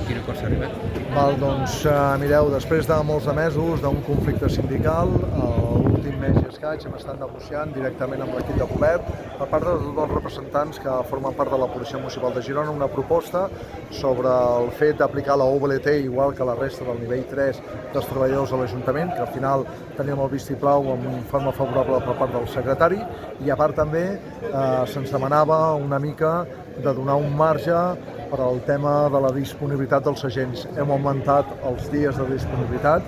quin acord s'ha arribat? Doncs mireu, després de molts de mesos d'un conflicte sindical, l'últim mes i escaig hem estat negociant directament amb l'equip de govern per part de tots els representants que formen part de la Policia Municipal de Girona una proposta sobre el fet d'aplicar la OVLT igual que la resta del nivell 3 dels treballadors de l'Ajuntament, que al final teníem el vistiplau amb un informe favorable per part del secretari, i a part també se'ns demanava una mica de donar un marge per al tema de la disponibilitat dels agents. Hem augmentat els dies de disponibilitat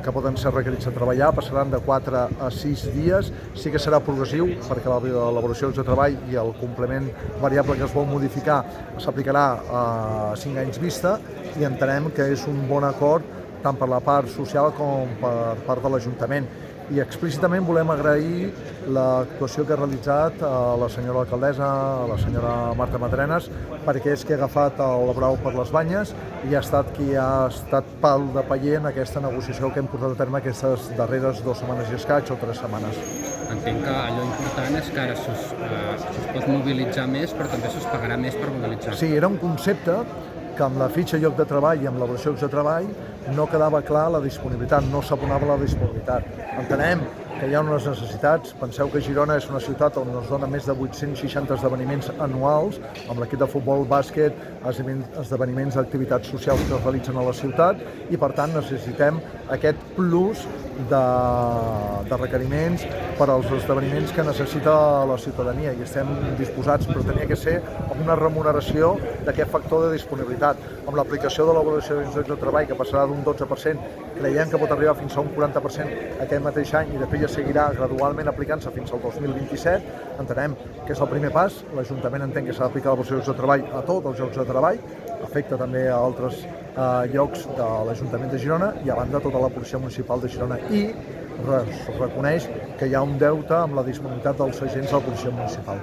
que poden ser requerits a treballar, passaran de 4 a 6 dies. Sí que serà progressiu perquè l'elaboració de treball i el complement variable que es vol modificar s'aplicarà a 5 anys vista, i entenem que és un bon acord tant per la part social com per part de l'Ajuntament. I explícitament volem agrair l'actuació que ha realitzat la senyora alcaldessa, la senyora Marta Madrenas, perquè és que ha agafat el brau per les banyes i ha estat qui ha estat pal de paller en aquesta negociació que hem portat a terme aquestes darreres 2 setmanes i escaig o 3 setmanes. Entenc que allò important és que ara s'us pot mobilitzar més, però també s'us pagarà més per mobilitzar. Sí, era un concepte que amb la fitxa lloc de treball i amb l'elaboració de llocs de treball no quedava clar la disponibilitat, no s'abonava la disponibilitat. Entenem que hi ha unes necessitats. Penseu que Girona és una ciutat on es dona més de 860 esdeveniments anuals, amb l'equip de futbol, bàsquet, esdeveniments d'activitats socials que es realitzen a la ciutat, i per tant necessitem aquest plus de requeriments per als esdeveniments que necessita la ciutadania, i estem disposats, però tenia que ser amb una remuneració d'aquest factor de disponibilitat. Amb l'aplicació de l'avaluació de llocs de treball, que passarà d'un 12%, creiem que pot arribar fins a un 40% aquest mateix any, i després ja seguirà gradualment aplicant-se fins al 2027. Entenem que és el primer pas. L'Ajuntament entén que s'ha d'aplicar l'avaluació de llocs de treball a tots els llocs de treball, afecta també a altres llocs de l'Ajuntament de Girona i a banda tota la Policia Municipal de Girona, i reconeix que hi ha un deute amb la disponibilitat dels agents de la Policia Municipal.